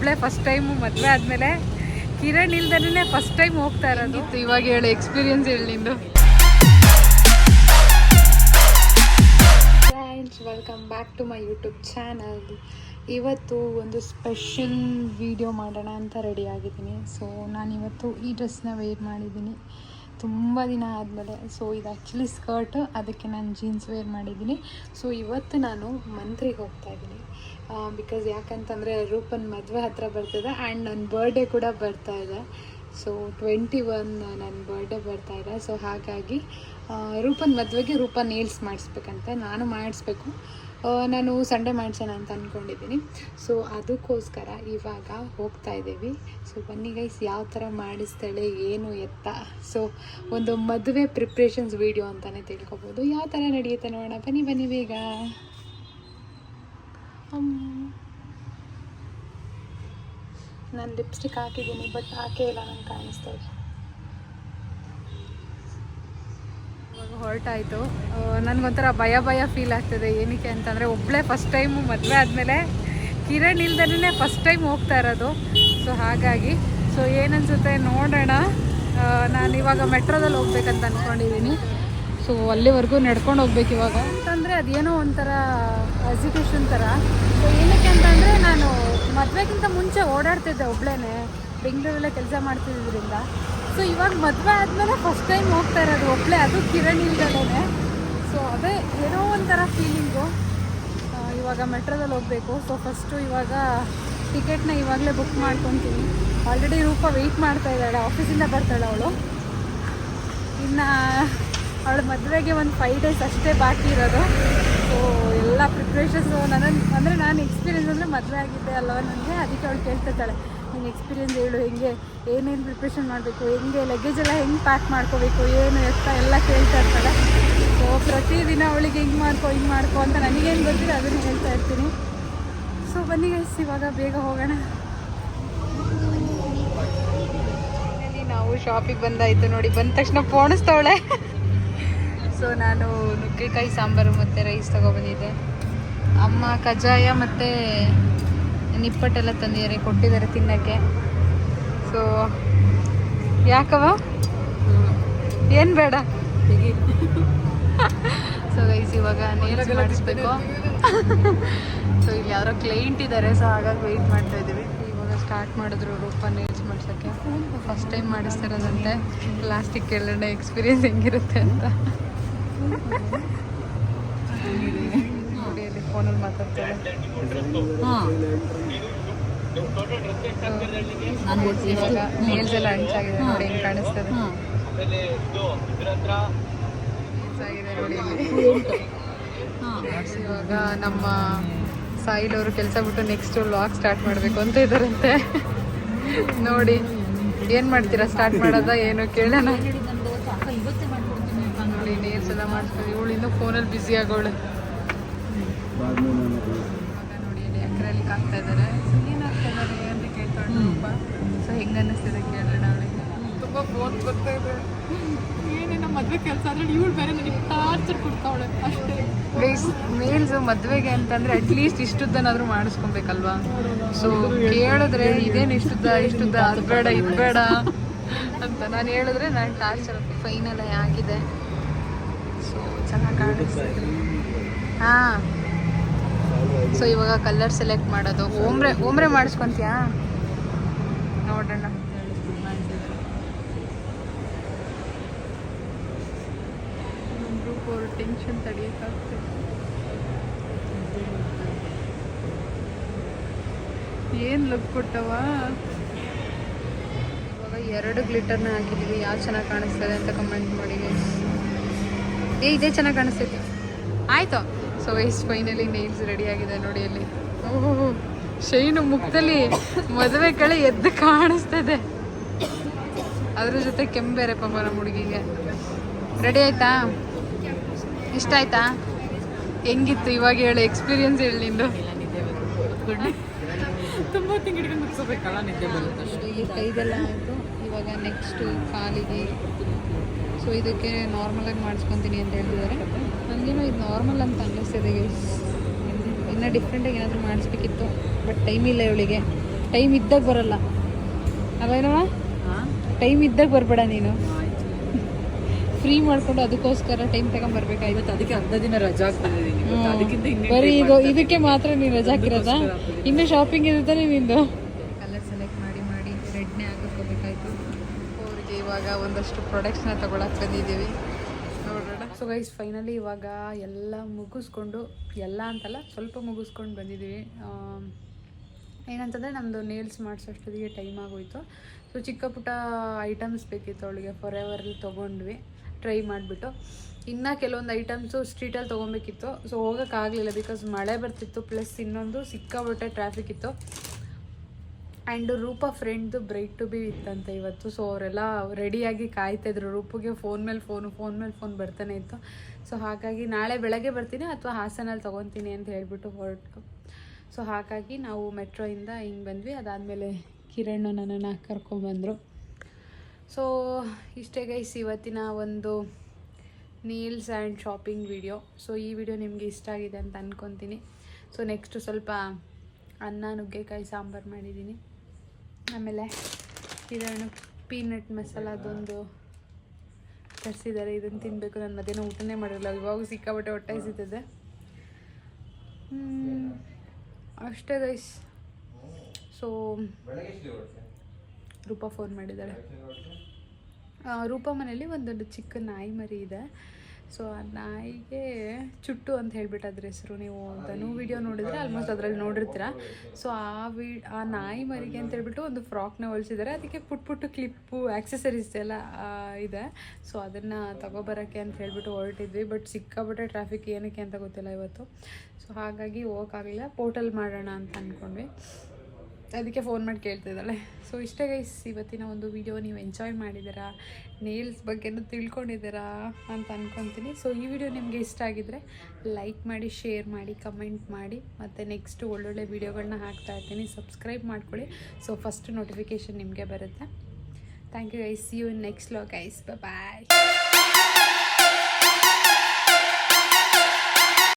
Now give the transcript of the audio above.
First time ಮದುವೆ ಆದಮೇಲೆ ಕಿರಣ್ ಇಲ್ದೇ ಫಸ್ಟ್ ಟೈಮ್ ಹೋಗ್ತಾ ಇರೋದು. ಇವಾಗ ಹೇಳು ಎಕ್ಸ್ಪೀರಿಯನ್ಸ್ ಹೇಳಿ ನಿಂದು. Friends, welcome back to my YouTube channel. ಇವತ್ತು ಒಂದು ಸ್ಪೆಷಲ್ ವಿಡಿಯೋ ಮಾಡೋಣ ಅಂತ ರೆಡಿ ಆಗಿದ್ದೀನಿ. ಸೊ ನಾನಿವತ್ತು ಈ ಡ್ರೆಸ್ನ ವೇರ್ ಮಾಡಿದ್ದೀನಿ ತುಂಬ ದಿನ ಆದಮೇಲೆ. ಸೊ ಇದು ಆ್ಯಕ್ಚುಲಿ ಸ್ಕರ್ಟ್, ಅದಕ್ಕೆ ನಾನು ಜೀನ್ಸ್ ವೇರ್ ಮಾಡಿದ್ದೀನಿ. ಸೊ ಇವತ್ತು ನಾನು ಮಂತ್ರಿಗೆ ಹೋಗ್ತಾ ಇದ್ದೀನಿ. ಬಿಕಾಸ್ ಯಾಕಂತಂದರೆ ರೂಪನ್ ಮದುವೆ ಹತ್ತಿರ ಬರ್ತಿದೆ ಆ್ಯಂಡ್ ನನ್ನ ಬರ್ಡೇ ಕೂಡ ಬರ್ತಾ ಇದೆ. ಸೊ 21 ನನ್ನ ಬರ್ಡೇ ಬರ್ತಾ ಇದೆ. ಸೊ ಹಾಗಾಗಿ ರೂಪನ್ ಮದುವೆಗೆ ರೂಪ ನೇಲ್ಸ್ ಮಾಡಿಸ್ಬೇಕಂತೆ, ನಾನು ಮಾಡಿಸ್ಬೇಕು. ನಾನು ಸಂಡೇ ಮಾಡಿಸೋಣ ಅಂತ ಅಂದ್ಕೊಂಡಿದ್ದೀನಿ. ಸೊ ಅದಕ್ಕೋಸ್ಕರ ಇವಾಗ ಹೋಗ್ತಾ ಇದ್ದೀವಿ. ಸೊ ಬನ್ನಿ ಗೈಸ್, ಯಾವ ಥರ ಮಾಡಿಸ್ತಾಳೆ ಏನು ಎತ್ತ. ಸೊ ಒಂದು ಮದುವೆ ಪ್ರಿಪ್ರೇಷನ್ಸ್ ವೀಡಿಯೋ ಅಂತಲೇ ತಿಳ್ಕೊಬೋದು. ಯಾವ ಥರ ನಡೆಯುತ್ತೆ ನೋಡೋಣ, ಬನ್ನಿ ಬನ್ನಿ ಬೇಗ. ನಾನು ಲಿಪ್ಸ್ಟಿಕ್ ಹಾಕಿದ್ದೀನಿ, ಬಟ್ ಹಾಕೇ ಇಲ್ಲ, ನಂಗೆ ಕಾಣಿಸ್ತಾ ಇದೆ. ಇವಾಗ ಹೊರಟಾಯಿತು. ನನಗೊಂಥರ ಭಯ ಫೀಲ್ ಆಗ್ತದೆ. ಏನಕ್ಕೆ ಅಂತಂದರೆ ಒಬ್ಬಳೇ ಫಸ್ಟ್ ಟೈಮು ಮದುವೆ ಆದಮೇಲೆ ಕಿರಣ್ ಇಲ್ದೇ ಫಸ್ಟ್ ಟೈಮ್ ಹೋಗ್ತಾ ಇರೋದು. ಸೊ ಹಾಗಾಗಿ ಏನನ್ಸುತ್ತೆ ನೋಡೋಣ. ನಾನು ಇವಾಗ ಮೆಟ್ರೋದಲ್ಲಿ ಹೋಗ್ಬೇಕಂತ ಅಂದ್ಕೊಂಡಿದ್ದೀನಿ. ಸೊ ಅಲ್ಲಿವರೆಗೂ ನಡ್ಕೊಂಡು ಹೋಗ್ಬೇಕು ಇವಾಗ. ಅಂತಂದರೆ ಅದೇನೋ ಒಂಥರ ಎಜುಕೇಷನ್ ಥರ. ಸೊ ಏನಕ್ಕೆ ಅಂತಂದರೆ ನಾನು ಮದುವೆಗಿಂತ ಮುಂಚೆ ಓಡಾಡ್ತಿದ್ದೆ ಒಬ್ಬಳೇ, ಬೆಂಗಳೂರಲ್ಲೇ ಕೆಲಸ ಮಾಡ್ತಿದ್ದರಿಂದ. ಸೊ ಇವಾಗ ಮದುವೆ ಆದಮೇಲೆ ಫಸ್ಟ್ ಟೈಮ್ ಹೋಗ್ತಾ ಇರೋದು ಒಬ್ಬಳೇ, ಅದು ಕಿರಣ್ ಇಲ್ದಲೇ. ಸೊ ಅದೇ ಏನೋ ಒಂಥರ ಫೀಲಿಂಗು. ಇವಾಗ ಮೆಟ್ರೋದಲ್ಲಿ ಹೋಗಬೇಕು. ಸೊ ಫಸ್ಟು ಇವಾಗ ಟಿಕೆಟ್ನ ಇವಾಗಲೇ ಬುಕ್ ಮಾಡ್ಕೊತೀನಿ. ಆಲ್ರೆಡಿ ರೂಪ ವೆಯ್ಟ್ ಮಾಡ್ತಾ ಇದ್ದಾಳೆ, ಆಫೀಸಿಂದ ಬರ್ತಾಳೆ ಅವಳು. ಇನ್ನು ಅವಳ ಮದುವೆಗೆ ಒಂದು 5 days ಅಷ್ಟೇ ಬಾಕಿ ಇರೋದು. ಸೊ ಎಲ್ಲ ಪ್ರಿಪ್ರೇಷನ್ಸು ನಾನು ಎಕ್ಸ್ಪೀರಿಯೆನ್ಸ್ ಅಂದರೆ ಮದುವೆ ಆಗಿದ್ದೆ ಅಲ್ವ ನನಗೆ, ಅದಕ್ಕೆ ಅವಳು ಕೇಳ್ತಿರ್ತಾಳೆ, ನಿನ್ನ ಎಕ್ಸ್ಪೀರಿಯೆನ್ಸ್ ಹೇಳು, ಹೆಂಗೆ ಏನೇನು ಪ್ರಿಪ್ರೇಷನ್ ಮಾಡಬೇಕು, ಹೆಂಗೆ ಲಗೇಜ್ ಎಲ್ಲ ಹೆಂಗೆ ಪ್ಯಾಕ್ ಮಾಡ್ಕೋಬೇಕು, ಏನು ಎತ್ತ ಎಲ್ಲ ಕೇಳ್ತಾ ಇರ್ತಾಳೆ. ಸೊ ಪ್ರತಿದಿನ ಅವಳಿಗೆ ಹಿಂಗೆ ಮಾಡ್ಕೊ ಅಂತ ನನಗೇನು ಗೊತ್ತಿಲ್ಲ ಅದನ್ನು ಹೇಳ್ತಾ ಇರ್ತೀನಿ. ಸೊ ಬನ್ನಿ ಗೈಸ್, ಇವಾಗ ಬೇಗ ಹೋಗೋಣ. ನಾವು ಶಾಪಿಗೆ ಬಂದಾಯಿತು ನೋಡಿ. ಬಂದ ತಕ್ಷಣ ಪೋಣಿಸ್ತವಳೆ. ಸೊ ನಾನು ನುಗ್ಗೆಕಾಯಿ ಸಾಂಬಾರು ಮತ್ತು ರೈಸ್ ತೊಗೊಬಂದಿದ್ದೆ. ಅಮ್ಮ ಕಜ್ಜಾಯ ಮತ್ತು ನಿಪ್ಪಟ್ಟೆಲ್ಲ ತಂದಿದ್ದಾರೆ, ಕೊಟ್ಟಿದ್ದಾರೆ ತಿನ್ನೋಕ್ಕೆ. ಸೊ ಯಾಕವ ಏನು ಬೇಡ. ಸೊ ಗೈಸ್, ಇವಾಗ ನೇಲ್ಸ್ ಮಾಡಿಸ್ಬೇಕು. ಸೊ ಇಲ್ಲಿ ಯಾರೋ ಕ್ಲೈಂಟ್ ಇದ್ದಾರೆ, ಸೊ ಹಾಗಾಗಿ ವೆಯ್ಟ್ ಮಾಡ್ತಾ ಇದ್ದೀವಿ. ಇವಾಗ ಸ್ಟಾರ್ಟ್ ಮಾಡಿದ್ರು ರೂಪ ನೇಲ್ಸ್ ಮಾಡ್ಸೋಕ್ಕೆ. ಫಸ್ಟ್ ಟೈಮ್ ಮಾಡಿಸ್ತಿರೋದಂತೆ. ಲಾಸ್ಟಿಗೆ ಕೇಳೋಣ ಎಕ್ಸ್ಪೀರಿಯೆನ್ಸ್ ಹೆಂಗಿರುತ್ತೆ ಅಂತ. ನೋಡಿ ಅಲ್ಲಿ ಫೋನಲ್ಲಿ ಮಾತಾಡ್ತಾರೆ. ಇವಾಗ ನೇಲ್ಸ್ ಎಲ್ಲ ಅಂಚಾಗಿದೆ ನೋಡಿ, ಹೆಂಗೆ ಕಾಣಿಸ್ತದೆ. ಆಗಿದೆ ನೋಡಿ ಇಲ್ಲಿ. ಇವಾಗ ನಮ್ಮ ಸಾಯಿಲ್ ಅವರು ಕೆಲಸ ಬಿಟ್ಟು ನೆಕ್ಸ್ಟ್ ವ್ಲಾಗ್ ಸ್ಟಾರ್ಟ್ ಮಾಡಬೇಕು ಅಂತ ಇದ್ದಾರಂತೆ. ನೋಡಿ ಏನು ಮಾಡ್ತೀರಾ, ಸ್ಟಾರ್ಟ್ ಮಾಡೋದಾ ಏನು ಕೇಳೋಣ. ನೋಡಿ ನೇಲ್ಸ್ ಎಲ್ಲ ಮಾಡಿಸ್ಕೊಂಡು ಇವಳು ಇನ್ನೂ ಫೋನಲ್ಲಿ ಬ್ಯುಸಿ ಆಗೋಳು. ಇವಾಗ ನೋಡಿ ಇಲ್ಲಿ ಅಕ್ರಲಿಕ್ ಆಗ್ತಾ ಇದ್ದಾರೆ. ಏನು ಆಗ್ತಾ ಇದ್ದಾರೆ ಅಂತ ಕೇಳ್ತಾಳೆ ರೂಪ. ಸೊ ಹೆಂಗೆ ಅನ್ನಿಸ್ತಿದೆ ಕೇಳೋಣ ಅವಳಿಗೆ. ತುಂಬ ಫೋನ್ ಬರ್ತಾ ಇದೆ. ಏನೇನೋ ಮದುವೆ ಕೆಲಸ ಅಂದರೆ ಇವಳು ಬೇರೆ ನನಗೆ ಟಾರ್ಚರ್ ಕೊಡ್ತಾವಳೆ ಅಷ್ಟೇ. ಮೇಲ್ಸು ಮದುವೆಗೆ ಅಂತಂದರೆ ಅಟ್ಲೀಸ್ಟ್ ಇಷ್ಟುದ್ದನಾದರೂ ಮಾಡಿಸ್ಕೊಬೇಕಲ್ವಾ. ಸೊ ಕೇಳಿದ್ರೆ ಇದೇನು ಇಷ್ಟುದ್ದ ಅದು ಬೇಡ ಇದು ಬೇಡ ಅಂತ ನಾನು ಹೇಳಿದ್ರೆ ನಾನು ಟಾರ್ಚರ್. ಫೈನಲ್ ಆಗಿದೆ. ಸೊ ಚೆನ್ನಾಗಿ ಕಾಣಿಸ್ತಿದೆ. ಹಾಂ, ಸೊ ಇವಾಗ ಕಲರ್ ಸೆಲೆಕ್ಟ್ ಮಾಡೋದು. ಓಮ್ರೆ ಮಾಡಿಸ್ಕೊತೀಯಾ ನೋಡೋಣ. ಟೆನ್ಷನ್ ತಡೆಯೋಕ್ಕಾಗ್ತದೆ. ಏನು ಲುಕ್ ಕೊಟ್ಟವ. ಇವಾಗ 2 ಗ್ಲಿಟರ್ನ ಹಾಕಿದ್ದೀವಿ. ಯಾವ್ದು ಚೆನ್ನಾಗಿ ಕಾಣಿಸ್ತದೆ ಅಂತ ಕಮೆಂಟ್ ಮಾಡಿ. ಇದೇ ಚೆನ್ನಾಗಿ ಕಾಣಿಸ್ತೈತೆ. ಆಯಿತು. So waste finally nails ready ಆಗಿದೆ ನೋಡಿ ಅಲ್ಲಿ. ಓಹೋ, ಶೈನು ಮುಖದಲ್ಲಿ ಮದುವೆ ಕಳೆ ಎದ್ದು ಕಾಣಿಸ್ತದೆ. ಅದ್ರ ಜೊತೆ ಕೆಮ್ಮು ಬೇರೆ ಪಾಪ ನಮ್ಮ ಹುಡುಗಿಗೆ. ರೆಡಿ ಆಯ್ತಾ? ಇಷ್ಟ ಆಯ್ತಾ? ಹೆಂಗಿತ್ತು ಇವಾಗ ಹೇಳು, ಎಕ್ಸ್ಪೀರಿಯೆನ್ಸ್ ಹೇಳಿ ನಿಂದು. ತುಂಬ ತಿಂಗಿಡ್ಕೊಂಡು ಮುಗಿಸ್ಬೇಕಲ್ಲ, ನಿದ್ದೆ ಬರುತ್ತೆ. ಇಲ್ಲಿ ಕೈದೆಲ್ಲ ಆಯಿತು. ಇವಾಗ ನೆಕ್ಸ್ಟು ಕಾಲಿಗೆ. ಸೊ ಇದಕ್ಕೆ ನಾರ್ಮಲಾಗಿ ಮಾಡಿಸ್ಕೊತೀನಿ ಅಂತ ಹೇಳಿದ್ದಾರೆ. ನನಗೇನೋ ಇದು ನಾರ್ಮಲ್ ಅಂತ ಅನ್ನಿಸ್ತಿದೆ ಗೈಸ್. ಇನ್ನೂ ಡಿಫ್ರೆಂಟಾಗಿ ಏನಾದರೂ ಮಾಡಿಸ್ಬೇಕಿತ್ತು, ಬಟ್ ಟೈಮ್ ಇಲ್ಲ ಇವಳಿಗೆ. ಟೈಮ್ ಇದ್ದಾಗ ಬರಲ್ಲ ಅಲ್ಲೇನವ, ಟೈಮ್ ಇದ್ದಾಗ ಬರಬೇಡ ನೀನು. ಫ್ರೀ ಮಾಡ್ಕೊಂಡು ಅದಕ್ಕೋಸ್ಕರ ಟೈಮ್ ತಗೊಂಡ್ಬರ್ಬೇಕಾಯ್ತು. ಅದಕ್ಕೆ ಅರ್ಧ ದಿನ ರಜಾ ಆಗ್ತದೆ. ಬರೀ ಇದಕ್ಕೆ ಮಾತ್ರ ನೀನು ರಜಾ ಹಾಕಿರೋದಾ? ಇನ್ನೂ ಶಾಪಿಂಗ್ ಇರುತ್ತೆ ನಿಂದು. ಕಲರ್ ಸೆಲೆಕ್ಟ್ ಮಾಡಿ ಮಾಡಿ ರೆಡ್ನೇ ಹಾಕೋಬೇಕಾಯ್ತು. ಅವ್ರಿಗೆ ಇವಾಗ ಒಂದಷ್ಟು ಪ್ರಾಡಕ್ಟ್ಸ್ನ ತೊಗೊಳಕ್ಕೆ ಬಂದಿದ್ದೀವಿ, ನೋಡೋಣ. ಸೊ ಗೈಸ್ ಫೈನಲಿ ಇವಾಗ ಎಲ್ಲ ಮುಗಿಸ್ಕೊಂಡು, ಎಲ್ಲ ಅಂತಲ್ಲ ಸ್ವಲ್ಪ ಮುಗಿಸ್ಕೊಂಡು ಬಂದಿದ್ದೀವಿ. ಏನಂತಂದರೆ ನಮ್ಮದು ನೇಲ್ಸ್ ಮಾಡಿಸೋಷ್ಟೊತ್ತಿಗೆ ಟೈಮ್ ಆಗೋಯಿತು. ಸೊ ಚಿಕ್ಕ ಪುಟ್ಟ ಐಟಮ್ಸ್ ಬೇಕಿತ್ತು ಅವಳಿಗೆ, ಫಾರ್ ಎವರಲ್ಲಿ ತೊಗೊಂಡ್ವಿ ಟ್ರೈ ಮಾಡಿಬಿಟ್ಟು. ಇನ್ನು ಕೆಲವೊಂದು ಐಟಮ್ಸು ಸ್ಟ್ರೀಟಲ್ಲಿ ತೊಗೊಬೇಕಿತ್ತು. ಸೊ ಹೋಗೋಕ್ಕಾಗಲಿಲ್ಲ ಬಿಕಾಸ್ ಮಳೆ ಬರ್ತಿತ್ತು, ಪ್ಲಸ್ ಇನ್ನೊಂದು ಸಿಕ್ಕಾಪಟ್ಟೆ ಟ್ರಾಫಿಕ್ ಇತ್ತು. ಆ್ಯಂಡ್ ರೂಪಾ ಫ್ರೆಂಡ್ದು ಬ್ರೈಟ್ ಟು ಬಿ ಇತ್ತಂತೆ ಇವತ್ತು. ಸೊ ಅವರೆಲ್ಲ ರೆಡಿಯಾಗಿ ಕಾಯ್ತಾಯಿದ್ರು. ರೂಪಿಗೆ ಫೋನ್ ಮೇಲೆ ಫೋನ್ ಬರ್ತಾನೆ ಇತ್ತು. ಸೊ ಹಾಗಾಗಿ ನಾಳೆ ಬೆಳಗ್ಗೆ ಬರ್ತೀನಿ ಅಥವಾ ಹಾಸನಲ್ಲಿ ತೊಗೊತೀನಿ ಅಂತ ಹೇಳ್ಬಿಟ್ಟು ಹೊರಟು. ಸೊ ಹಾಗಾಗಿ ನಾವು ಮೆಟ್ರೋಯಿಂದ ಹಿಂಗೆ ಬಂದ್ವಿ. ಅದಾದಮೇಲೆ ಕಿರಣ್ ನನ್ನನ್ನು ಕರ್ಕೊಂಡ್ಬಂದರು. ಸೊ ಇಷ್ಟೇ ಗೈಸ್ ಇವತ್ತಿನ ಒಂದು Niels and shopping video. So ಈ ವಿಡಿಯೋ ನಿಮಗೆ ಇಷ್ಟ ಆಗಿದೆ ಅಂತ ಅಂದ್ಕೊತೀನಿ. ಸೊ ನೆಕ್ಸ್ಟು ಸ್ವಲ್ಪ ಅನ್ನ ನುಗ್ಗೆಕಾಯಿ ಸಾಂಬಾರು ಮಾಡಿದ್ದೀನಿ. ಆಮೇಲೆ ಕಿರಣ್ ಪೀನಟ್ ಮಸಾಲದೊಂದು ತರಿಸಿದ್ದಾರೆ, ಇದನ್ನು ತಿನ್ನಬೇಕು. ನಾನು ಮಧ್ಯಾಹ್ನ ಊಟನೇ ಮಾಡಿರಲ್ಲ, ಇವಾಗ ಸಿಕ್ಕಾಬಟ್ಟೆ ಹೊಟ್ಟೆ ಹಸಿತಿದೆ. ಅಷ್ಟೇ ಗೈಸ್. ಸೊ ರೂಪಾ ಫೋನ್ ಮಾಡಿದ್ದಾಳೆ. ರೂಪಾ ಮನೇಲಿ ಒಂದೊಂದು ಚಿಕ್ಕ ನಾಯಿ ಮರಿ ಇದೆ. ಸೊ ಆ ನಾಯಿಗೆ ಚುಟ್ಟು ಅಂತ ಹೇಳ್ಬಿಟ್ಟು ಅದ್ರ ಹೆಸರು. ನೀವು ಧನು ವಿಡಿಯೋ ನೋಡಿದರೆ ಆಲ್ಮೋಸ್ಟ್ ಅದರಲ್ಲಿ ನೋಡಿರ್ತೀರ. ಸೊ ಆ ನಾಯಿ ಮರಿಗೆ ಅಂತ ಹೇಳ್ಬಿಟ್ಟು ಒಂದು ಫ್ರಾಕ್ನ ಹೊಲಿಸಿದ್ದಾರೆ. ಅದಕ್ಕೆ ಪುಟ್ಟು ಕ್ಲಿಪ್ಪು ಆ್ಯಕ್ಸಸರೀಸ್ ಎಲ್ಲ ಇದೆ. ಸೊ ಅದನ್ನು ತಗೊಬರೋಕ್ಕೆ ಅಂತ ಹೇಳ್ಬಿಟ್ಟು ಹೊರಟಿದ್ವಿ. ಬಟ್ ಸಿಕ್ಕಾಪಟ್ಟೆ ಟ್ರಾಫಿಕ್ ಏನಕ್ಕೆ ಅಂತ ಗೊತ್ತಿಲ್ಲ ಇವತ್ತು. ಸೊ ಹಾಗಾಗಿ ಹೋಗೋಕ್ಕಾಗಲಿಲ್ಲ. ಪೋರ್ಟಲ್ ಮಾಡೋಣ ಅಂತ ಅಂದ್ಕೊಂಡ್ವಿ. ಅದಕ್ಕೆ ಫೋನ್ ಮಾಡಿ ಕೇಳ್ತಿದ್ದಾಳೆ. ಸೊ ಇಷ್ಟೇ ಗೈಸ್ ಇವತ್ತಿನ ಒಂದು ವಿಡಿಯೋ. ನೀವು ಎಂಜಾಯ್ ಮಾಡಿದ್ದೀರಾ, ನೇಲ್ಸ್ ಬಗ್ಗೆನೂ ತಿಳ್ಕೊಂಡಿದ್ದೀರಾ ಅಂತ ಅಂದ್ಕೊತೀನಿ. ಸೊ ಈ ವಿಡಿಯೋ ನಿಮಗೆ ಇಷ್ಟ ಆಗಿದ್ದರೆ ಲೈಕ್ ಮಾಡಿ, ಶೇರ್ ಮಾಡಿ, ಕಮೆಂಟ್ ಮಾಡಿ. ಮತ್ತು ನೆಕ್ಸ್ಟು ಒಳ್ಳೊಳ್ಳೆ ವೀಡಿಯೋಗಳನ್ನ ಹಾಕ್ತಾ ಇರ್ತೀನಿ. ಸಬ್ಸ್ಕ್ರೈಬ್ ಮಾಡ್ಕೊಳ್ಳಿ. ಸೊ ಫಸ್ಟ್ ನೋಟಿಫಿಕೇಷನ್ ನಿಮಗೆ ಬರುತ್ತೆ. Thank you guys. See you in next vlog guys. Bye.